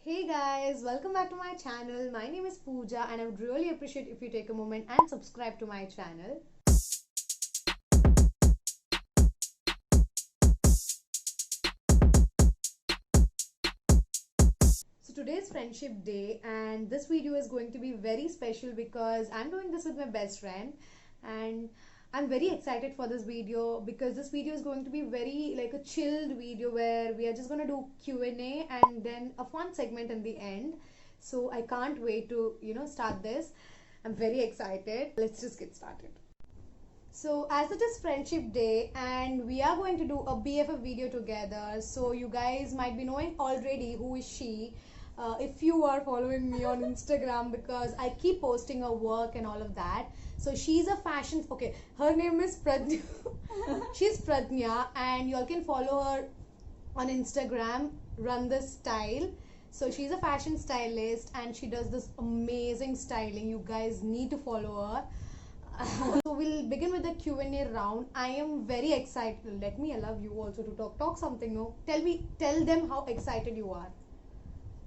Hey guys, welcome back to my channel. My name is Pooja and I would really appreciate if you take a moment and subscribe to my channel. So today's friendship day and this video is going to be very special because I'm doing this with my best friend and I'm very excited for this video because this video is going to be very like a chilled video where we are just going to do Q&A and then a fun segment in the end. So I can't wait to, start this. I'm very excited. Let's just get started. So as it is friendship day and we are going to do a BFF video together, so you guys might be knowing already who is she. If you are following me on Instagram because I keep posting her work and all of that. So she's a fashion, okay, her name is Pradnya. She's Pradnya and you all can follow her on Instagram, Run the Style. So she's a fashion stylist and she does this amazing styling. You guys need to follow her. So we'll begin with the Q&A round. I am very excited. Let me allow you also to talk something. No, tell them how excited you are.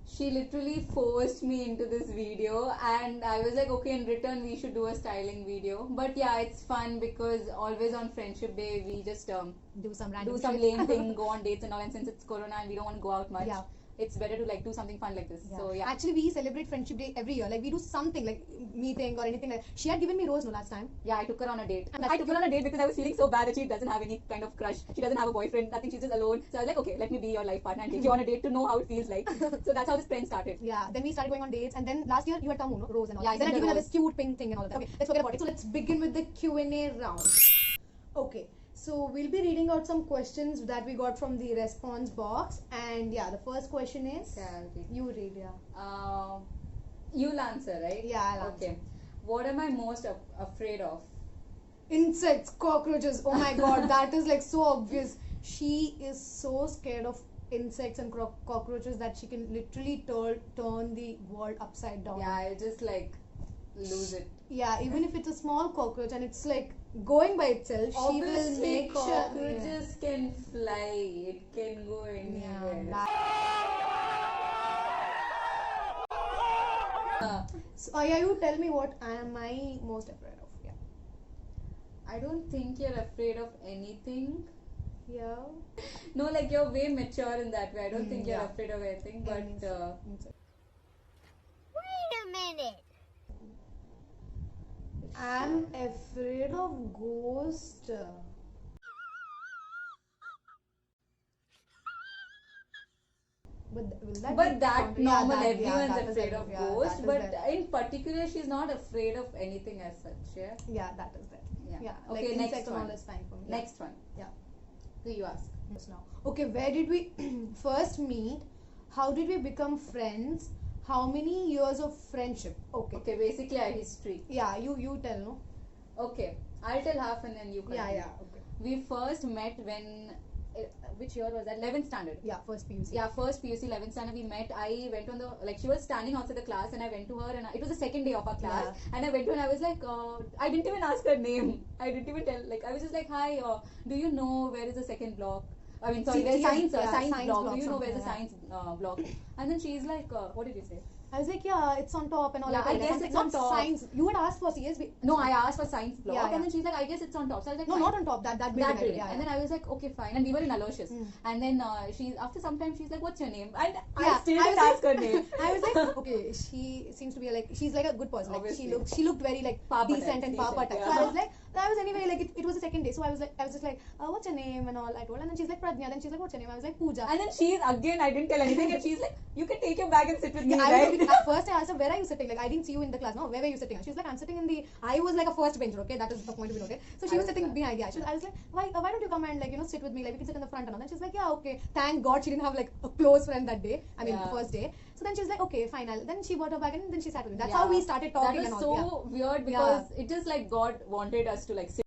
She literally forced me into this video and I was like, okay, in return we should do a styling video. But yeah, it's fun because always on friendship day we just Do some random do some shit. lame thing, go on dates and all, and since it's corona and we don't want to go out much, Yeah. it's better to like do something fun like this. Yeah. So yeah. Actually, we celebrate friendship day every year. Like we do something like meeting or anything like. She had given me rose no last time. Yeah, I took her on a date. And I took her on a date because I was feeling so bad that she doesn't have any kind of crush. She doesn't have a boyfriend, nothing. She's just alone. So I was like, okay, let me be your life partner and take you on a date to know how it feels like. So that's how this friend started. Yeah. Then we started going on dates, and then last year you had come, no? Rose and all. Yeah, I Then I sent her given her rose. this cute pink thing and all that. Okay, let's forget about it. So let's begin with the Q&A round. Okay. So we'll be reading out some questions that we got from the response box, and yeah, the first question is. Yeah, I'll read. You read, yeah. You'll answer, right? Yeah, I'll answer. Okay. What am I most afraid of? Insects, cockroaches. Oh my god, that is like so obvious. She is so scared of insects and cockroaches that she can literally turn the world upside down. Yeah, I just like lose it. Yeah, even if it's a small cockroach and it's like going by itself, she will Obviously, make sure. cockroaches can fly. It can go anywhere. So, yeah, you tell me what am I most afraid of? Yeah. I don't think you're afraid of anything. Yeah. No, like you're way mature in that way. I don't think you're yeah. afraid of anything. But Wait a minute. I'm afraid of ghosts. but that normal, everyone's that is afraid of yeah, ghosts. that is But there. in particular, she's not afraid of anything as such. Yeah. Yeah, that is there. Yeah. Yeah. Okay, like next insects and all one. is fine for me. Next one. Yeah. So you ask. Yes, now. Okay, where did we first meet? How did we become friends? How many years of friendship? Okay. Okay, basically our history. Yeah, you tell, no? Okay, I'll tell half and then you continue. Yeah, yeah. Okay. We first met when, which year was that? 11th standard. Yeah, first PUC. Yeah, first PUC 11th standard we met. I went on the, like she was standing outside the class and I went to her and it was the second day of our class. Yeah. And I went to her and I was like, I didn't even ask her name. I didn't even tell, like I was just like, hi, do you know where is the second block? I mean, sorry, where's science, science block. Do you know where's the something, science block? And then she's like, what did you say? I was like, yeah, it's on top and all Yeah, that. I Like, guess something- it's on not top. Science. You had asked for CSB. No, I asked for science block Yeah, yeah. and then she's like, I guess it's on top. So I was like, No, fine. not on top. That That building. building. Yeah, And then I was like, okay, fine. And we were in Aloysius. And then she's after some time she's like, what's your name? And I still I didn't was ask her name. I was like, okay, she seems to be like, she's like a good person. Like Obviously. she looked very like Papa decent type, and papa type. decent, So I yeah. was like, I was anyway like it was the second day. So I was just like, what's your name and all. I told her, and then she's like Pradnya. Then she's like, what's your name? I was like Pooja. And then she's again, I didn't tell anything, and she's like, you can take your bag and sit with me, Yeah, right? at first I asked her, where are you sitting? Like I didn't see you in the class. No, where were you sitting? And she's like, I'm sitting in the. I was like a first bencher. Okay, that is the point to be noted. So she I was was sitting glad. behind. Yeah, I was like, why don't you come and like sit with me? Like we can sit in the front and all. Then she's like, yeah, okay. Thank God she didn't have like a close friend that day. I mean, Yeah. the first day. So then she's like, okay, fine. Then she brought her back and then she sat with me. That's Yeah. how we started talking That and was all. so weird because it is like God wanted us to like sit.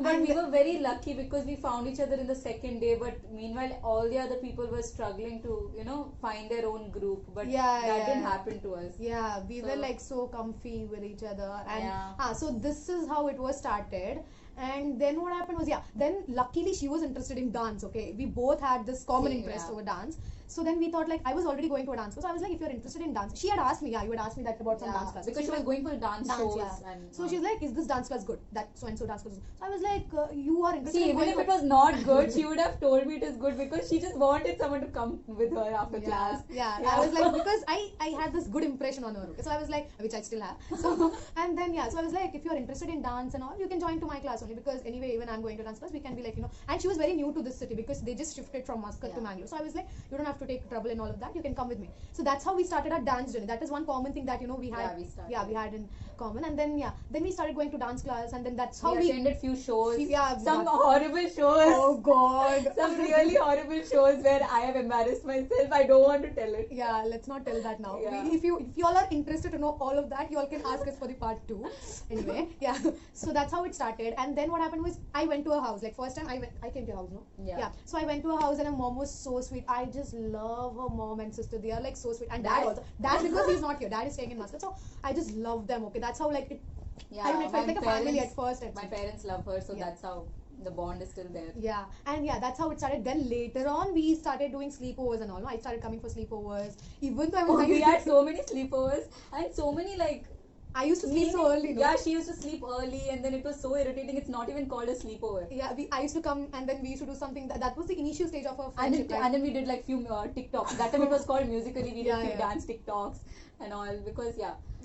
But we were very lucky because we found each other in the second day. But meanwhile, all the other people were struggling to, find their own group. But that didn't happen to us. Yeah, we were So- like so comfy with each other, and Yeah. so this is how it was started. And then what happened was, then luckily she was interested in dance. Okay, we both had this common Same, interest yeah. over dance. So then we thought, like, I was already going to a dance class. So I was like, if you're interested in dance, she had asked me, you had asked me that about some dance class. because she was going for dance shows. Yeah. And, So she's like, is this dance class good? That so and so dance class. So I was like, you are interested. See, in even going if for- it was not good, she would have told me it is good because she just wanted someone to come with her after class. Yeah, I was like, because I had this good impression on her. Okay? So I was like, which I still have. So and then so I was like, if you're interested in dance and all, you can join to my class only, because anyway, even I'm going to dance class, we can be like, And she was very new to this city because they just shifted from Muscat to Mangalore. So I was like, you don't have to take trouble and all of that. You can come with me. So that's how we started our dance journey. That is one common thing that we had. We had in common. And then then we started going to dance class, and then that's how we attended few shows. Some horrible shows. Oh God. Some really horrible shows where I have embarrassed myself. I don't want to tell it. Yeah, let's not tell that now. Yeah. If you all are interested to know all of that, you all can ask us for the part 2. Anyway, so that's how it started. And then what happened was, I went to a house. Like, first time I came to a house, no? Yeah. So I went to a house, and her mom was so sweet. I just love her mom and sister. They are like so sweet. And dad also. Dad, because he's not here. Dad is staying in Muscat. So I just love them. Okay, that's how like it. Yeah, I don't know, it felt like a family at first. My parents love her, so that's how the bond is still there. Yeah, and that's how it started. Then later on, we started doing sleepovers and all. No? I started coming for sleepovers, even though I was. We had so many sleepovers and so many like. I used to sleep so early. No? Yeah, she used to sleep early, and then it was so irritating. It's not even called a sleepover. Yeah, I used to come, and then we used to do something. That was the initial stage of our friendship. And then we did like few TikToks. That time it was called Musically. We did few dance TikToks and all, because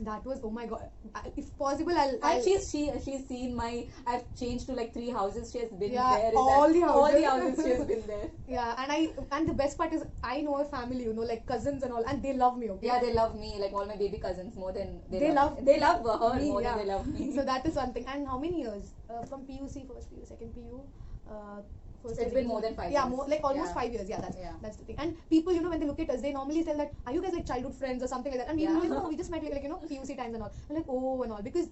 that was, oh my God. If possible, I'll and she's seen my. I've changed to like 3 houses. She has been there. All the houses she has been there. Yeah, and the best part is, I know her family. Like cousins and all, and they love me. Okay. Yeah, they love me. Like all my baby cousins more than they love her me, more than they love me. So that is one thing. And how many years from PUC, first PU, second PU? It's been more than 5 years. Yeah, more like almost 5 years. Yeah, that's the thing. And people, when they look at us, they normally tell that, are you guys like childhood friends or something like that? And we were like, no, we just met like PUC times and all. We're like, oh, and all, because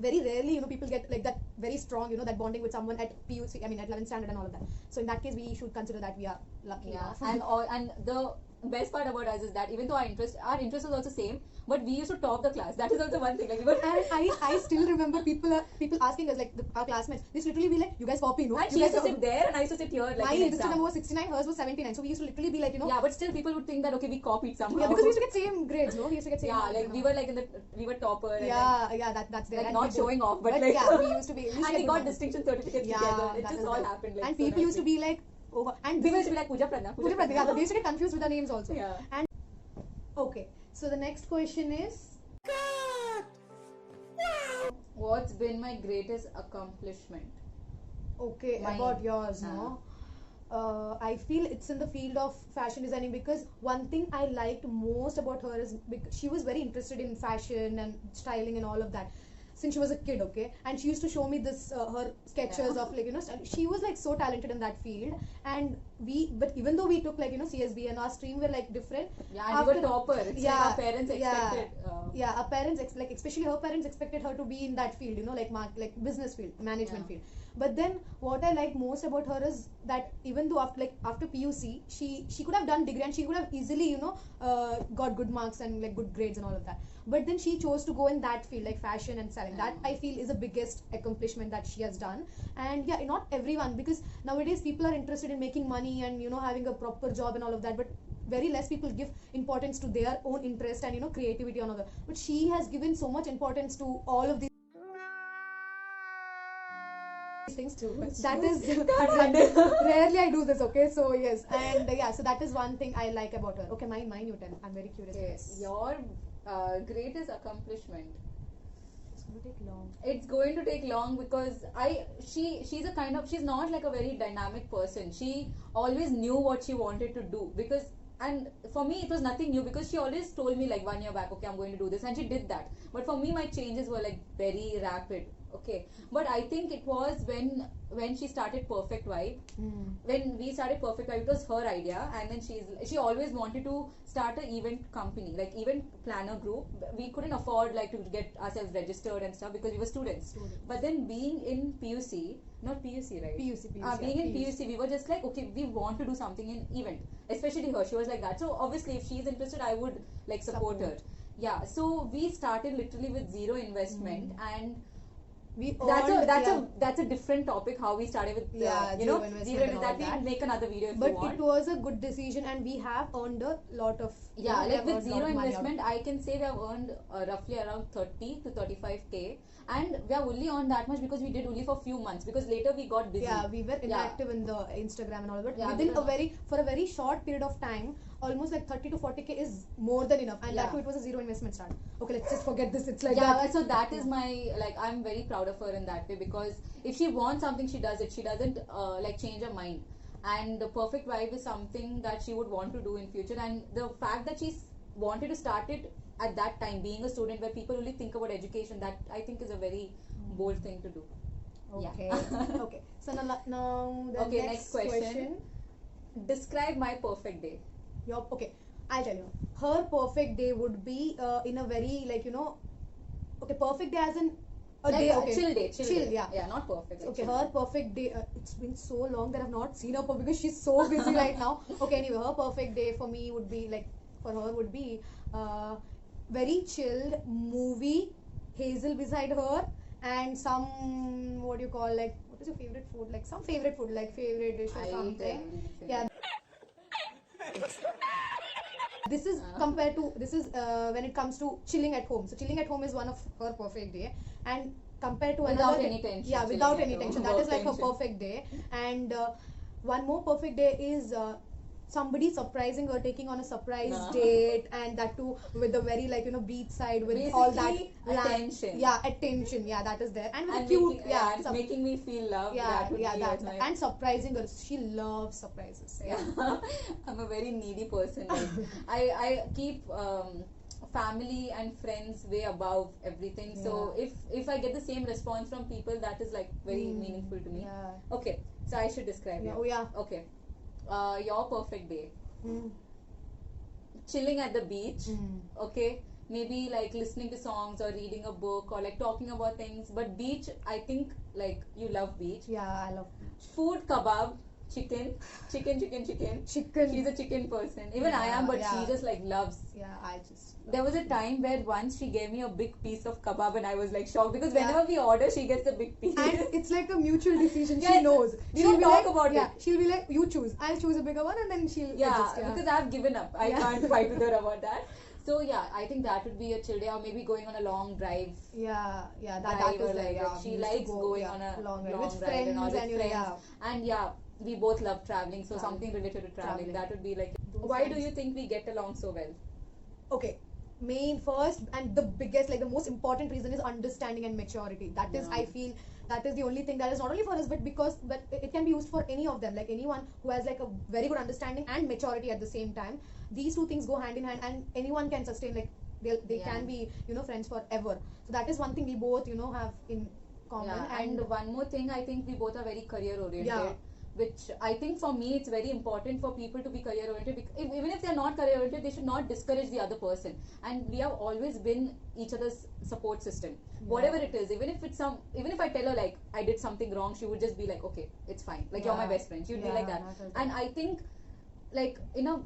very rarely people get like that very strong that bonding with someone at PUC. I mean at 11th standard and all of that. So in that case, we should consider that we are lucky. Yeah, and the best part about us is that even though our interest was also same, but we used to top the class. That is also one thing. Like, and I still remember people asking us, like our classmates, they used to literally be like, you guys copy, no? And she used to sit there, and I used to sit here. Like, my register number was 69, hers was 79. So we used to literally be like, Yeah, but still people would think that okay, we copied somehow. Yeah, because we used to get same grades, no? We used to get same. Yeah, like we were like we were topper. That's there. Like not showing off, but like we used to be. And we got distinction certificates together. It just all happened. Like, and people used to be like, and people used to be like Pooja Pradna. Yeah, they used to get confused with the names also. Yeah. And okay, so the next question is, what's been my greatest accomplishment? Okay, about yours, no? I feel it's in the field of fashion designing, because one thing I liked most about her is because she was very interested in fashion and styling and all of that since she was a kid, okay? And she used to show me this her sketches of like she was like so talented in that field. And but even though we took like CSB and our stream were like different. Yeah, and we were topper. It's like our parents expected. Our parents like especially her parents expected her to be in that field, like business field, management field. But then what I like most about her is that even though after PUC she could have done degree and she could have easily got good marks and like good grades and all of that. But then she chose to go in that field, like fashion and selling. That I feel is the biggest accomplishment that she has done. And yeah, not everyone, because nowadays people are interested in making money and having a proper job and all of that, but very less people give importance to their own interest and creativity and all that. But she has given so much importance to all of these things too. That is rarely I do this, okay? So yes, and so that is one thing I like about her. Okay, mine you tell. I'm very curious. Yes, your greatest accomplishment. It's going to take long. It's going to take long because she's not like a very dynamic person. She always knew what she wanted to do, and for me it was nothing new, because she always told me like 1 year back, okay, I'm going to do this, and she did that. But for me, my changes were like very rapid. Okay, but I think it was when she started Perfect Vibe. When we started Perfect Vibe, it was her idea, and then she always wanted to start an event company, like event planner group. We couldn't afford like to get ourselves registered and stuff because we were students. But then being in PUC, not PUC, right? PUC. Being in PUC, we were just like, okay, we want to do something in event. Especially her, she was like that. So obviously, if she's interested, I would like support her. Yeah. So we started literally with zero investment, and we That's earned, that's a different topic. How we started with zero investment zero and all that we that. will make another video if But you want. it was a good decision, and we have earned a lot of Yeah, we like have with earned lot zero of money out of investment, I can say we have earned roughly around 30 to 35K, and we have only earned that much because we did only for few months, because later we got busy. Yeah, we were Yeah. inactive in the Instagram and all, but Yeah, within because- for a very short period of time, almost like 30 to 40K is more than enough, and that Yeah. too it was a zero investment start. Okay, let's just forget this. It's like Yeah, that. so that is my, like, I'm very proud of her in that way, because if she wants something, she does it. She doesn't like change her mind. And the perfect vibe is something that she would want to do in future, and the fact that she's wanted to start it at that time, being a student where people only think about education, that I think is a very bold thing to do. Okay. Yeah. Okay. So now the Okay, next next question. Describe my perfect day. Okay, I'll tell you. Her perfect day would be in a very, like, okay, perfect day as in a Like day. a Okay, chill day. Yeah. Yeah, not perfect. Like Okay, chill her day. perfect day. It's been so long that I've not seen her because she's so busy right now. Okay, anyway, her perfect day for me would be like, for her would be very chilled movie, Hazel beside her, and some, what do you call, like, what is your favorite food? Like some favorite food, like favorite dish or I eat something. everything. Yeah. This is when it comes to chilling at home. So chilling at home is one of her perfect day, and compared to Without another any tension, yeah, chilling without at any home, tension, that work is like her tension. perfect day. And one more perfect day is somebody surprising her, taking on a surprise Nah. date, and that too with the very, like, beach side with all that Basically, attention. yeah, attention, yeah, that is there, and with And a cute making, yeah, and making me feel loved. yeah, That would yeah, be that, my, and surprising her. She loves surprises. yeah. I'm a very needy person. Like, I keep family and friends way above everything. So if I get the same response from people, that is like very meaningful to me. Yeah. Okay, so I should describe Yeah, you. oh yeah. Okay, your perfect day. Mm. Chilling at the beach. Mm. Okay, maybe like listening to songs or reading a book or like talking about things. But beach, I think, like, you love beach. Yeah, I love Food, kebab, chicken. chicken. She's a chicken person. Even I am, but Yeah. she just like loves. Yeah, I just. There was a time where once she gave me a big piece of kebab and I was like shocked, because Yeah. whenever we order, she gets the big piece. And it's like a mutual decision. Yeah, She knows. we She'll don't be talk like, about yeah, it. she'll be like, you choose. I'll choose a bigger one, and then she'll Yeah, adjust. Yeah, because I've given up. I Yeah. can't fight with her about that. So yeah, I think that would be a chill day, or maybe going on a long drive. yeah, that Drive, is or there. like Yeah, she we used to likes go, going yeah, on a long long ride with ride and all friends, with and friends. yeah. And yeah, we both love traveling, so Traveling. something related to traveling. Traveling. That would be like. Those Why do times. you think we get along so well? Okay, main first and the biggest, like the most important reason is understanding and maturity. That is, Yeah. I feel, that is the only thing that is not only for us, but it can be used for any of them, like anyone who has like a very good understanding and maturity at the same time. These two things go hand in hand, and anyone can sustain, like they Yeah. can be friends forever. So that is one thing we both have in common. Yeah, and one more thing, I think we both are very career oriented. Yeah. Which I think for me it's very important for people to be career oriented. Even if they're not career oriented, they should not discourage the other person. And we have always been each other's support system. Whatever it is, even if I tell her like I did something wrong, she would just be like, okay, it's fine. Like, you're my Yeah. best friend. She would be Yeah, like that. not at all. And I think, like, in a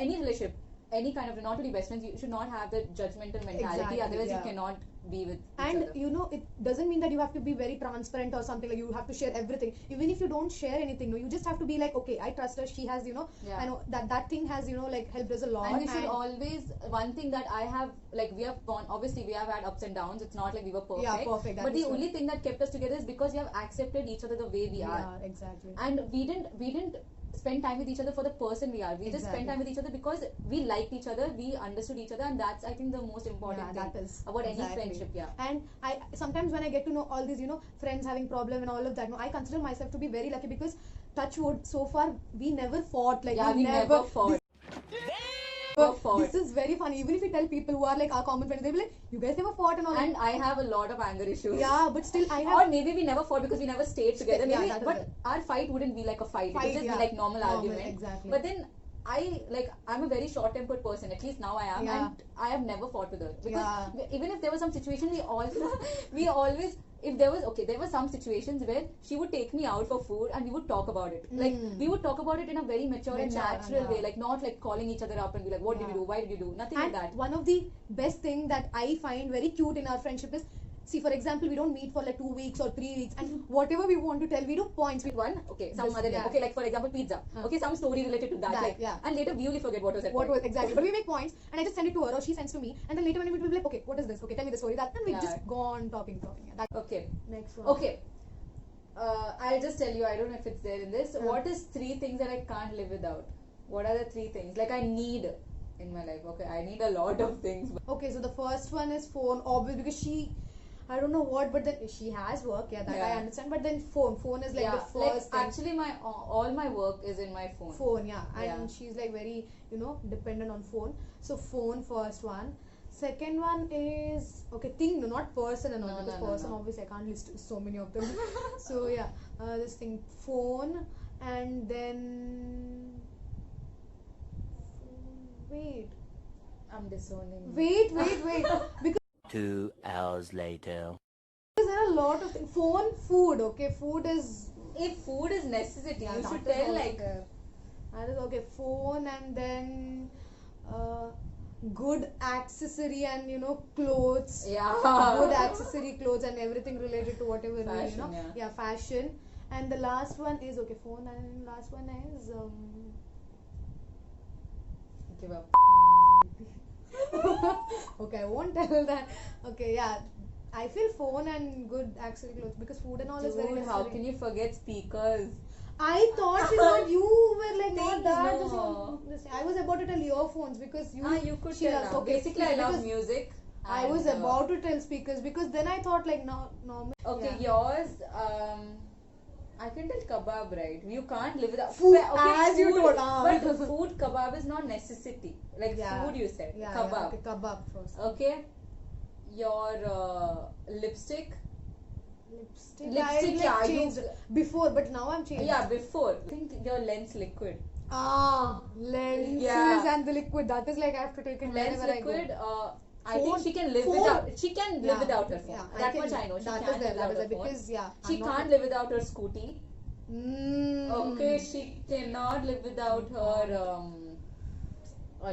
any relationship, any kind of, not only best friends, you should not have the judgmental mentality. Exactly, Otherwise, yeah. you cannot be with each And other. it doesn't mean that you have to be very transparent or something, like you have to share everything. Even if you don't share anything, no, you just have to be like, okay, I trust her. She has, Yeah. I know that thing has, like, helped us a lot. And we should always, one thing that I have, like, we have gone, obviously we have had ups and downs, it's not like we were perfect. Yeah, perfect, that But is the true. only thing that kept us together is because we have accepted each other the way we are. Yeah, exactly. And we didn't spend time with each other for the person we are. We just Exactly. spent time with each other because we liked each other, we understood each other, and that's, I think, the most important Yeah, thing that is about any exactly. friendship. Yeah. And I sometimes when I get to know all these, friends having problem and all of that, no, I consider myself to be very lucky because, touch wood, so far we never fought. Like, Yeah, we never fought. Never fought. This is very funny. Even if we tell people who are like our common friends, they'll be like, you guys never fought and all. And I have a lot of anger issues. Yeah, but still I Or have. maybe we never fought because we never stayed together. Yeah, Maybe, that is but it. our fight wouldn't be like a fight. It would Fight, just yeah. be like normal argument. Exactly. But then I'm a very short-tempered person. At least now I am, Yeah. and I have never fought with her because Yeah. even if there was some situation, we always. If there were some situations where she would take me out for food and we would talk about it. Like, we would talk about it in a very mature and Mature, natural yeah. way, like not like calling each other up and be like, what did you Yeah. do? Why did you do? Nothing And like that. one of the best thing that I find very cute in our friendship is see, for example, we don't meet for like 2 weeks or 3 weeks, and whatever we want to tell, we do points. One, okay, some This- other name. yeah. Okay, like for example, pizza. Okay, some story related to that. That, Like, yeah. and later we only forget what was that. What point. was exactly? But we make points, and I just send it to her, or she sends to me, and then later when we will be like, okay, what is this? Okay, tell me the story. That, and we Yeah. just go on talking. Yeah, that, Okay. next one. Okay. I'll just tell you. I don't know if it's there in this. Yeah. What is 3 things that I can't live without? What are the 3 things like I need in my life? Okay, I need a lot of things. Okay, so the first one is phone, obvious, because she, I don't know what, but then she has work. Yeah, that I Yeah. understand. But then phone is like yeah, the first like thing. actually, my all my work is in my phone. Phone, yeah, and Yeah. she's like very, dependent on phone. So phone, first one. Second one is, okay, thing, no, not person and all, No, because no, no, person, no. obviously I can't list so many of them. So yeah, this thing, phone, and then wait, I'm disowning. you. wait, because 2 hours later. there are a lot of things. Phone, food, okay, food is, If food is necessity, yeah, you that should is tell also like there. That is okay, phone, and then good accessory and clothes. yeah. Good accessory, clothes, and everything related to whatever we, Fashion, yeah. fashion. And the last one is, okay, phone, and last one is Give up. okay, I won't tell that. Okay, yeah, I feel phone and good accessory clothes, because food and all is very Dude, necessary. how can you forget speakers? I thought she thought you were like not Things, that. no. Just want this. I was about to tell earphones, because You could she tell. loves- Now. okay, Basically, I love because music. I was and, about to tell speakers, because then I thought like no, normal. Okay, yeah. yours. I can tell kebab, right? You can't live without Food, Okay, as you food, told, but food kebab is not necessity. Like Yeah. food, you said Yeah, kebab. yeah, okay, kebab first. Okay, your lipstick. Lipstick. Lipstick, I yeah, like you- changed before, but now I'm changed. Yeah, before. I think your lens liquid. Lenses Yeah. and the liquid. That is like I have to take it Lens whenever liquid. I go. I think Phone- she can live phone- without. She can live Yeah, without her phone. yeah, That can- much I know. She that can is live there, without that is her there, phone. because yeah, She I'm not- can't live without her scooty. Mm. Okay, she cannot live without her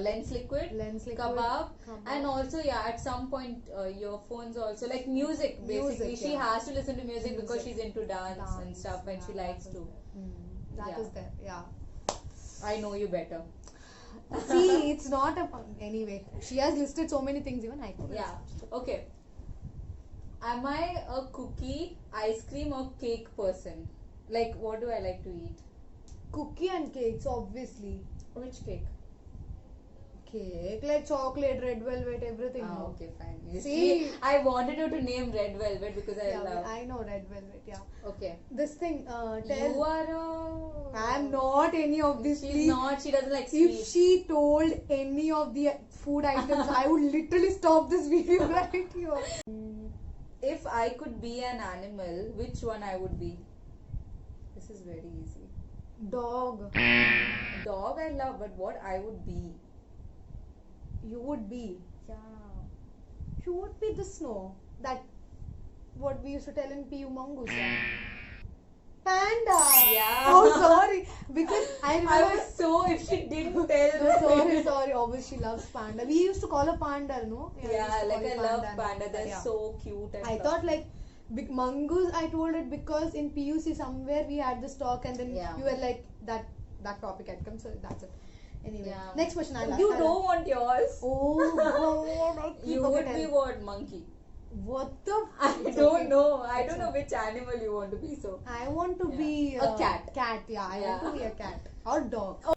lens liquid, Lens liquid, kebab, kebab. and also yeah, at some point earphones also, like music. Basically, Music, she yeah. has to listen to music because Music. she's into dance and Dance, stuff, and she yeah, likes that to. is- That Yeah. is there, yeah. I know you better. See, it's not a. Anyway, she has listed so many things, even I could. Yeah. Okay. Am I a cookie, ice cream, or cake person? Like, what do I like to eat? Cookie and cakes, obviously. Which cake? Cake, like chocolate, red velvet, everything. Ah, no? okay, fine. You See- I wanted you to name red velvet because I Yeah, love. I know red velvet, yeah. Okay. This thing, tell. You are a. I'm not any of these. She's please. not. She doesn't like If sweet. she told any of the food items, I would literally stop this video right here. If I could be an animal, which one I would be? This is very easy. Dog. Dog I love, but what I would be? You would be. Yeah. You would be the snow. That what we used to tell in PU Mongoose. Panda. Yeah. Oh, sorry. Because I I remember. was so. If she didn't tell. No, sorry. Obviously, she loves panda. We used to call her panda, no? we Yeah, used to like call I her love and panda. They're yeah. so cute. And I thought like big mongoose. I told it because in PUC somewhere we had this talk, and then Yeah. you were like that topic had come, so that's it. Anyway, Yeah. next question. I'll You ask. don't want yours. Oh God! I keep You would forgetting. be what? Monkey. What the? I It's don't okay. know. I It's don't know okay. which animal you want to be. So. I want to Yeah. be A cat. Cat, yeah. I want Yeah. to be a cat or dog.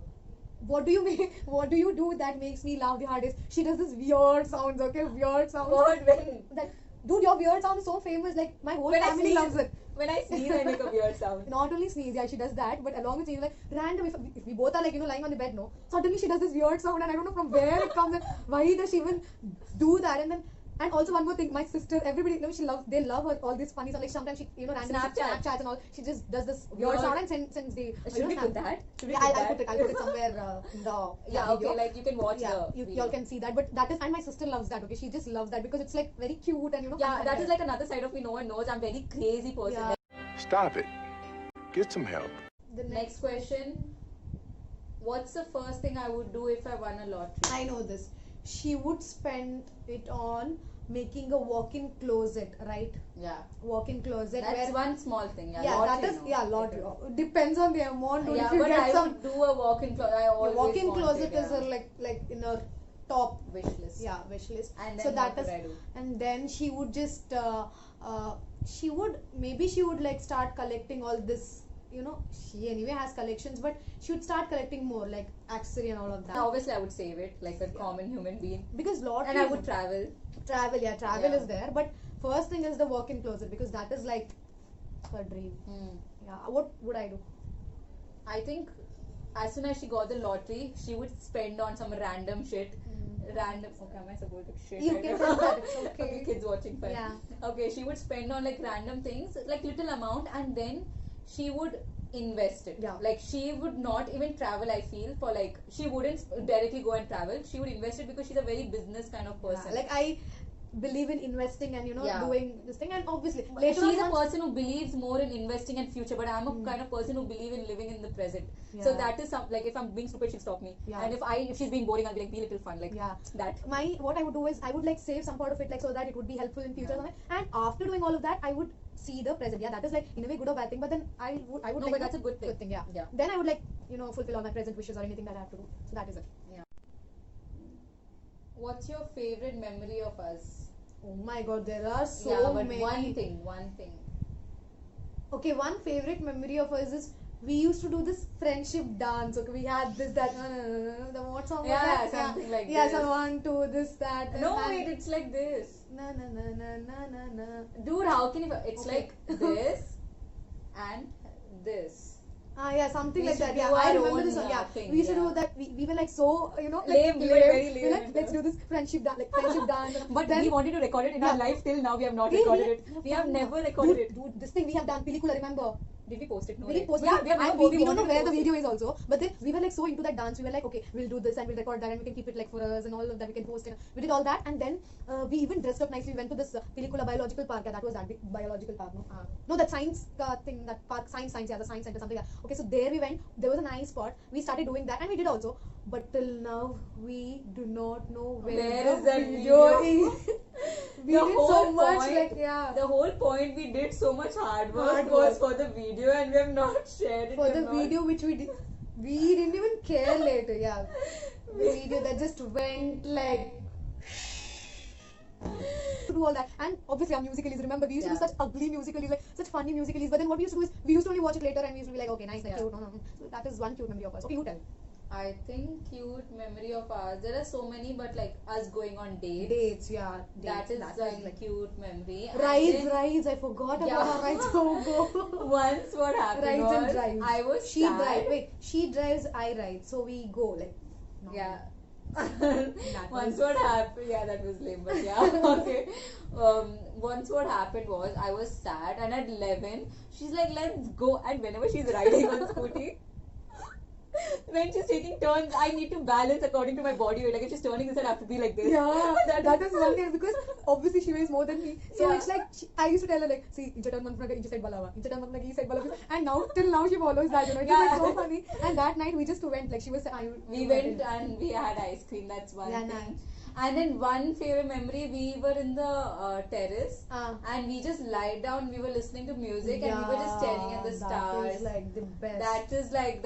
What do you make? What do you do that makes me laugh the hardest? She does this weird sounds. Okay, weird sounds. What when? That dude, your weird sound is so famous. Like my whole When I family sneeze. loves it. When I sneeze, I make a weird sound. Not only sneeze, yeah, she does that, but along with sneeze, like random. If we both are like lying on the bed, no, suddenly she does this weird sound, and I don't know from where it comes and why does she even do that, and then. And also one more thing, my sister, everybody, they love her, all these funny songs. Like sometimes she, randomly Snapchats and all. She just does this weird sound and sends the. Should we put that? Should we Yeah, put I'll that? put it somewhere in the Yeah, video. okay, like you can watch Yeah, the you video. all can see that. But that is, and my sister loves that. Okay, she just loves that because it's like very cute and Yeah, fun that and is like another side of me. No one knows. I'm very crazy person. Yeah. Stop it. Get some help. the Next question. What's the first thing I would do if I won a lottery? I know this. She would spend it on making a walk-in closet, right? Yeah. Walk-in closet. That's where, one small thing. Yeah. yeah, lottery, that is, no. yeah, lottery. Depends on the amount. Dude. Yeah, If you but get I some would do a walk-in closet. I always walk-in wanted, closet is yeah. like in a top wish list. yeah wish list. And So then that what is, would I do? and then she would just she would like start collecting all this. You know, she anyway has collections, but she would start collecting more like accessory and all of that. Now, obviously, I would save it like a common human being, Because lottery and I would travel. travel Yeah. is there, but first thing is the walk-in closet because that is like her dream. Yeah, what would I do? I think as soon as she got the lottery, she would spend on some random shit. Random. Okay, am I supposed to shit? You I can don't- say that, it's okay. Kids watching fine. Yeah. Okay, she would spend on like random things, like little amount, and then she would invest it. Yeah. Like she would not even travel. I feel for like she wouldn't directly go and travel. She would invest it because she's a very business kind of person. Yeah, like I believe in investing and Yeah. doing this thing, and obviously But later she's on a once- person who believes more in investing and future, but I'm a kind of person who believe in living in the present. So Yeah. that is some like if I'm being stupid, she'll stop me. Yeah. And if she's being boring, I'll be like, be a little fun, like Yeah. that. what I would do is I would like save some part of it like so that it would be helpful in future. And after doing all of that, I would see the present. Yeah, that is like in a way good or bad thing. But then I would No, like but that's a good thing. Yeah. Yeah. Then I would like fulfill all my present wishes or anything that I have to do. So that is it. What's your favorite memory of us? Oh my God, there are so yeah, but many. one thing. Okay, one favorite memory of us is we used to do this friendship dance. Okay, we had this that the what song was Yeah, that? something like yeah, this. so 1, 2, this that. No, and wait, it's like this. na na na na na na na. Dude, how can you? It's Okay. like this and this. Yeah, something We like used that. to Yeah, do I our remember own, this one. Yeah, thing, we used to yeah. do that. We were like so like Lame, we were very lame. We were like, let's do this friendship dance, like friendship dance. But then, we wanted to record it in our Yeah. life till now. We have not Hey, recorded we- it. We have never recorded it. Dude, this thing we have done, Pelikula, remember? Did we post it? No, We right? didn't post Yeah, it. we have never we don't wanted know to where the post it. video is also. But then we were like so into that dance. We were like, okay, we'll do this and we'll record that and we can keep it like for us and all of that. We can post it. We did all that and then we even dressed up nicely. We went to this Pelikula biological park. Yeah, that was that big biological park. No, no, that science thing, that park, science. Yeah, the science center, something like that. Okay, so there we went. There was a nice spot. We started doing that and we did also. But till now we do not know Where the is that video video? is. We The did whole so much point- like yeah. The whole point we did so much hard work Hard was work. for the video and we have not shared it. For we the have not- video which we did, we didn't even care later. Yeah, the video that just went like to do all that. And obviously our musicals. Remember, we used to do Yeah. such ugly musicals, like such funny musicals. But then what we used to do is we used to only watch it later and we used to be like, okay, nice, like Yeah. cute. No. So that is one cute memory of us. Okay, you tell. I think cute memory of ours. There are so many, but like us going on dates. Dates, yeah. That is like like cute memory. And rides, then rides. I forgot Yeah. about our rides. Oh, go. Once what happened Rides was and drives. I was She sad. drives. Wait, she drives. I ride. So we go like. No. Yeah. That Once was- what happened, yeah, that was lame, but yeah, okay. Once what happened was I was sad, and at 11, she's like, let's go. And whenever she's riding on scooty, when she's taking turns, I need to balance according to my body weight. Like if she's turning this, I have to be like this. Yeah, that is one thing because obviously she weighs more than me. So Yeah. it's like I used to tell her like, see, incha turn mantra incha side balawa, incha turn mantra ee side balawa, and now till now she follows that. It was Yeah. like so funny. And that night we just went like she was. We went and we had ice cream. That's one Yeah, thing. nice. And then one favorite memory, we were in the terrace Ah. and we just lied down. We were listening to music and we were just staring at the stars. That is like the best.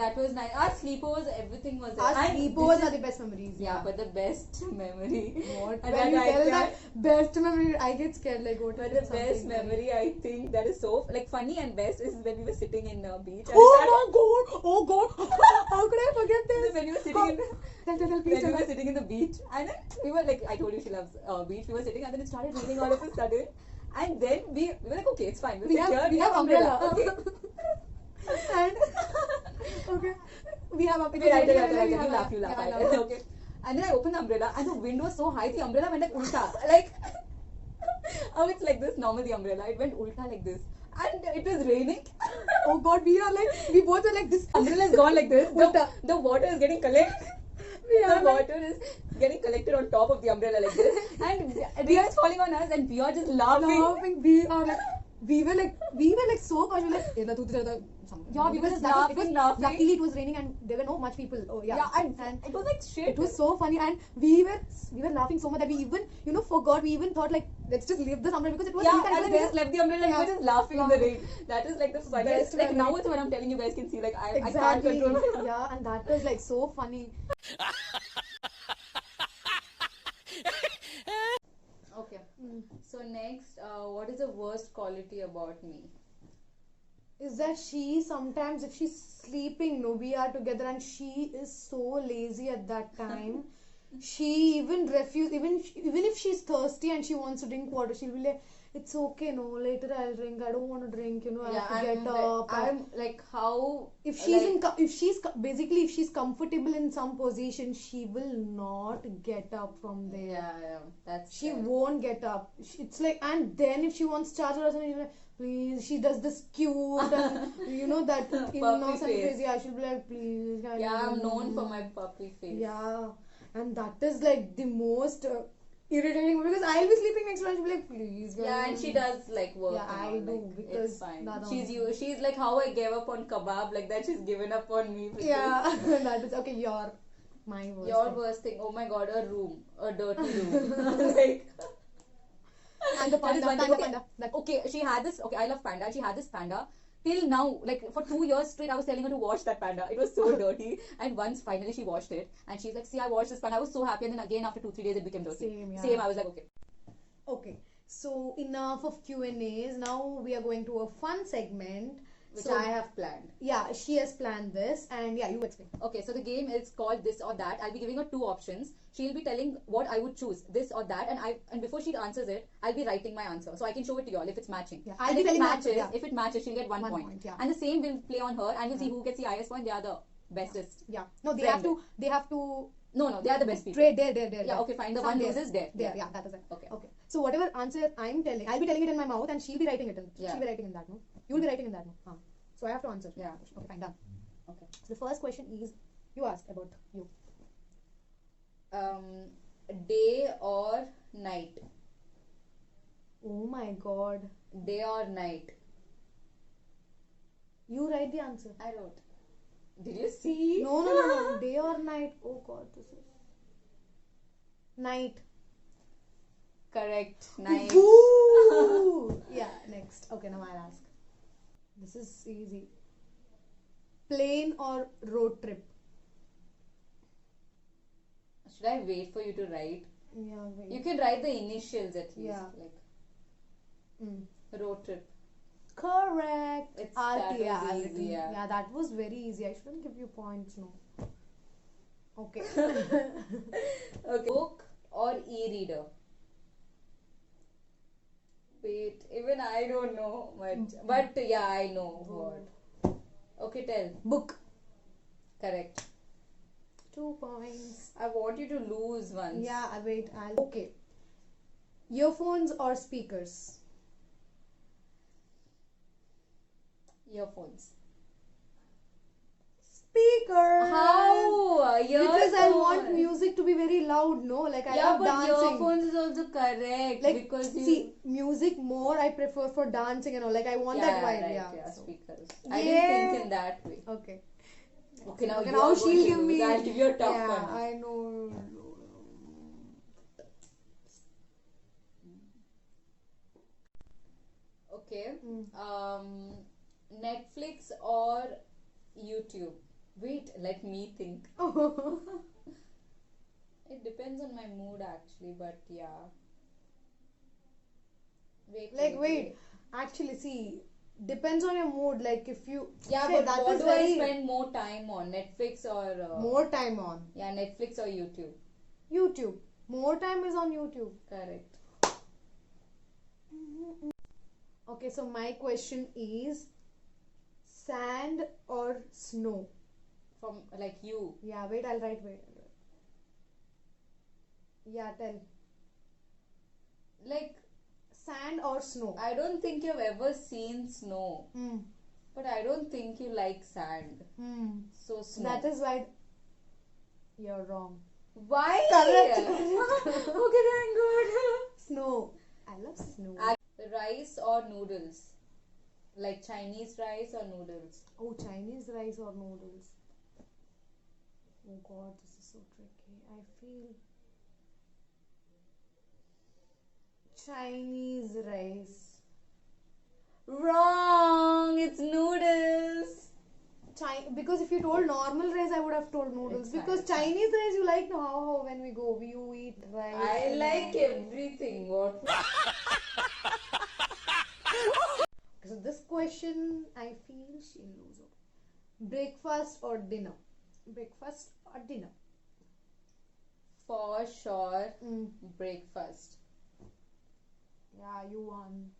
That was nice. Our sleepovers, everything was there. Our And sleepovers this are the best memories. yeah, but the best memory. What? And When you I tell can't- that best memory, I get scared. Like, what? But the best memory, I think, that is so like funny and best is when we were sitting in a beach. And Oh we my god! Oh god! How could I forget started- this? when we were sitting in the, Tell, please when tell we were us. sitting in the beach, and then we were like, I told you she loves beach. We were sitting, and then it started raining all of a sudden, and then we were like, okay, it's fine. We'll We sit have here. we have umbrella. Okay. And okay, we have Wait, I tell you, we have laugh, you laugh. yeah, I I- laugh. Okay. And then I opened the umbrella, and the wind was so high, the umbrella went like ulta. Like, oh, it's like this, normal, the umbrella. It went ulta like this. And it was raining. Oh god, we both were like this. Umbrella is gone like this. Ulta. The water is getting collected. We The are like, water is getting collected on top of the umbrella like this. And rain is falling on us, and we are just laughing. laughing. We were like so cautious. Like, "Ela, tu somewhere. Yeah, we were Because just it was, laughing. luckily it was raining and there were no much people. Oh yeah, Yeah, and it was like shit. it was so funny, and we were laughing so much that we even forgot. We even thought like, let's just leave this umbrella because it was Yeah, raining and then we just left the umbrella and we were just laughing in the rain. That is like the funniest. Best Like now memory. also when I'm telling you guys can see, like I can't Exactly. control myself. Yeah, and that was like so funny. Okay. So next, what is the worst quality about me? Is that she sometimes, if she's sleeping, no, we are together and she is so lazy at that time. She even refuse, even if she's thirsty and she wants to drink water, she'll be like, it's okay, no, later I'll drink, I don't want to drink, I have to get up. I'm like how If she's like, basically if she's comfortable in some position, she will not get up from there. yeah, that's She fair. won't get up. It's like, and then if she wants charger or something, she'll be like, please, she does this cute and that innocent face. face. Yeah, she'll be like, please. Yeah, I'm known for my puppy face. Yeah, and that is like the most irritating because I'll be sleeping next to her and she'll be like, please. Yeah, and she does like work. Yeah, and I all, do, like, because it's fine. that She's like how I gave up on kebab, like that. She's given up on me. because- Yeah, that is okay. My worst. Your thing. worst thing. Oh my god, a dirty room. Like. And the That is panda, one thing. panda, Okay. panda. That Okay, she had this. Okay, I love panda. She had this panda. Till now, like for 2 years straight, I was telling her to wash that panda. It was so dirty. And once finally she washed it, and she's like, "See, I washed this panda." I was so happy. And then again, after 2-3 days, it became dirty. Same, yeah. Same. I was like, okay. Okay, so enough of Q&As. Now we are going to a fun segment. Which So, I have planned. Yeah, she has planned this, and yeah, you explain. Okay, so the game is called this or that. I'll be giving her 2 options. She'll be telling what I would choose, this or that, and before she answers it, I'll be writing my answer, so I can show it to you all if it's matching. Yeah, I'll and be if it telling the matches, answer, yeah. if it matches, she'll get 1 1 point. point, yeah. And the same will play on her, and we'll see who gets the highest point. They are the bestest. Yeah, no, they Friend. have to. No, they are the best people. Trade there. Yeah, okay, fine. The Some one there. loses there. There, yeah, that is it. Okay. Okay. So whatever answer I'm telling, I'll be telling it in my mouth, and she'll be writing it in. Yeah. She'll be writing in that, no? You'll be writing in that, no? So I have to answer. Yeah. Okay, fine, done. Okay. So the first question is, you asked about you. Day or night? Oh my God. Day or night? You write the answer. I wrote. Did you see? No. Day or night? Oh God, this is night. Correct. Night. Woo! Yeah, next. Okay, now I'll ask. This is easy. Plane or road trip? Should I wait for you to write? Yeah, wait. You can write the initials at least. Yeah. Like road trip. Correct. That RT, yeah, was I'll easy, written. yeah. Yeah, that was very easy. I shouldn't give you points, no. Okay. Okay. Book or e-reader? Wait, even I don't know much. But yeah, I know what. Okay, tell. Book. Correct. 2 points. I want you to lose once. Yeah, wait. Okay. Earphones or speakers? Earphones. Speakers. How? Because I want Earphones. music to be very loud, no? Like I Yeah, love but dancing. earphones is also correct Like, because you see, music more I prefer for dancing and all. Like I want that vibe, right, yeah. So, speakers. I didn't Yeah. think in that way. okay. Okay, now Okay, you now are going she'll to give lose. me. I'll give you a tough Yeah, one. I know. Okay. Mm. Netflix or YouTube? Wait, let me think. It depends on my mood actually, but yeah. Wait. Actually, see, depends on your mood. Like if you. Yeah, Shit, but that what is do I very spend more time on? Netflix or more time on yeah, Netflix or YouTube? YouTube. More time is on YouTube. Correct. Okay, so my question is sand or snow? From like you. Yeah, wait, I'll write. Wait. Yeah, tell. Like Sand or snow? I don't think you've ever seen snow, Hmm. but I don't think you like sand. Hmm. So snow. That is why you're wrong. Why? Correct. Okay, thank God. Snow. I love snow. Rice or noodles? Like Chinese rice or noodles? Oh, Chinese rice or noodles? Oh God, this is so tricky. I feel Chinese rice. Wrong. It's noodles. Because if you told normal rice, I would have told noodles. It's Because fine. Chinese rice, you like how when we go, you eat rice. I and like all. everything. What? So this question, I feel she'll lose out. Breakfast or dinner? Breakfast or dinner? For sure, Mm. breakfast. Yeah, you won.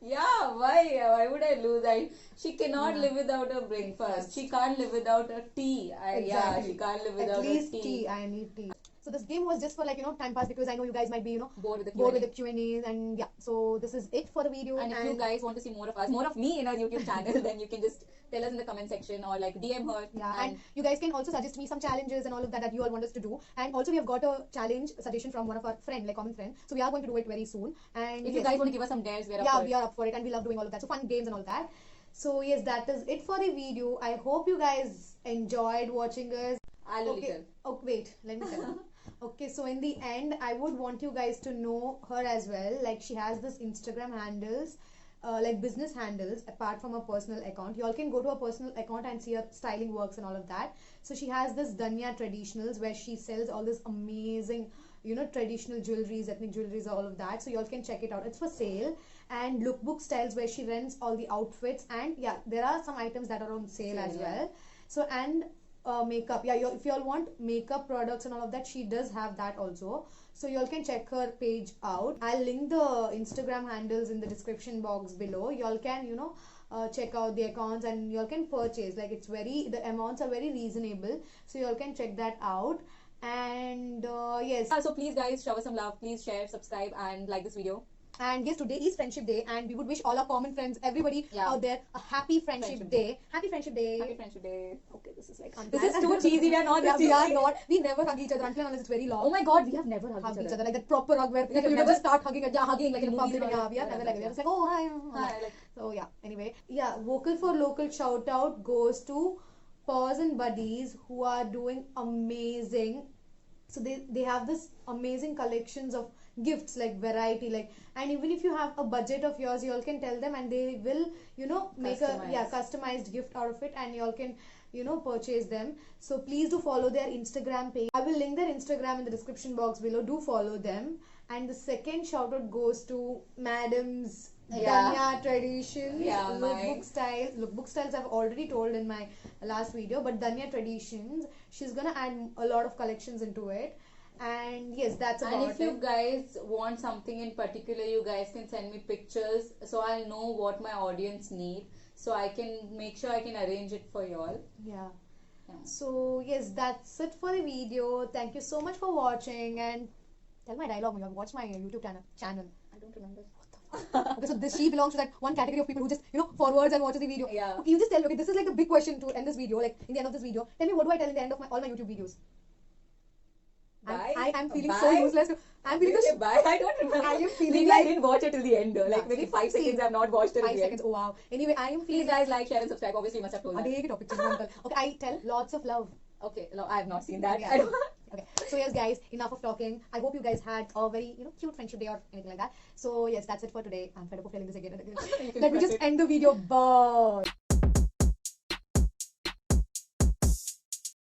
Yeah, why would I lose? She cannot Yeah. live without a breakfast. Breakfast. She can't live without a tea. Yeah, Exactly. she can't live At without least a tea. I need tea. So this game was just for time pass because I know you guys might be Bored with the bored with Q&A. the Q&As, and yeah. So this is it for the video. And if you guys want to see more of us, more of me in our YouTube channel, then you can just tell us in the comment section or like DM her. Yeah, and you guys can also suggest me some challenges and all of that you all want us to do. And also we have got a challenge suggestion from one of our friend, like common friend. So we are going to do it very soon. And if you yes, guys want to give us some dares, we're up yeah, for we it. are up for it, and we love doing all of that. So fun games and all that. So yes, that is it for the video. I hope you guys enjoyed watching us. I'll only Okay. tell. Oh wait, let me tell. Okay, so in the end, I would want you guys to know her as well. Like she has this Instagram handles, like business handles, apart from her personal account. You all can go to her personal account and see her styling works and all of that. So she has this Danya Traditionals where she sells all this amazing, traditional jewelries, ethnic jewelries, all of that. So you all can check it out. It's for sale. And Lookbook Styles where she rents all the outfits, and yeah, there are some items that are on sale as Yeah. well. So and makeup, yeah, if you all want makeup products and all of that, she does have that also. So you all can check her page out. I'll link the Instagram handles in the description box below. You all can check out the accounts, and you all can purchase. Like the amounts are very reasonable, so you all can check that out. And yes, So please guys, show us some love. Please share, subscribe and like this video. and yes, today is Friendship Day, and we would wish all our common friends, everybody Yeah. out there, a happy Friendship Friendship Day. Happy Friendship Day. Happy Friendship Day. Okay, this is like This is too cheesy. We are not Yeah, this we are cheesy. not. We never hug each other until unless it's very long. Oh my god, we have never hugged Hug each each other. other, like that proper hug where We have people never- just start hugging, Yeah, hugging like in in public. movies. Yeah, we have never like that. It's like, oh hi. Hi, like, So yeah. Anyway, yeah. Vocal for Local shout out goes to Paws and Buddies who are doing amazing. So they have this amazing collections of gifts, like variety, like, and even if you have a budget of yours, you all can tell them and they will make a customized gift out of it, and you all can purchase them. So please do follow their Instagram page. I will link their Instagram in the description box below. Do follow them. And the second shout out goes to Madam's Danya Traditions, Yeah, Lookbook Styles. Lookbook Styles I've already told in my last video, but Danya Traditions, she's gonna add a lot of collections into it. And yes, that's about and if you it. guys want something in particular, you guys can send me pictures so I'll know what my audience need, so I can make sure I can arrange it for y'all. Yeah. Yeah. So yes, that's it for the video. Thank you so much for watching, and tell my dialogue. Watch my YouTube channel. I don't remember. Okay, so she belongs to that one category of people who just forwards and watches the video. Yeah. Okay, you just tell me. Okay, this is like the big question to end this video. Like in the end of this video, tell me, what do I tell in the end of all my YouTube videos? Bye. I'm feeling Bye. so useless. I'm feeling Okay, so. bye. I don't remember. I am feeling Maybe like- I didn't watch it till the end. Like Yeah, maybe see, 5 see. seconds I've not watched it till 5 the seconds. end. Oh wow. Anyway, I am Please feeling guys like, share and subscribe. Obviously you must have told that. Okay, topic change, uncle. Okay, I tell lots of love. Okay, no, I have not seen that. Okay. I don't. Okay, so yes guys, enough of talking. I hope you guys had a very cute Friendship Day or anything like that. So yes, that's it for today. I'm fed up of telling this again and again. You can Let me press just it. end the video. Bye.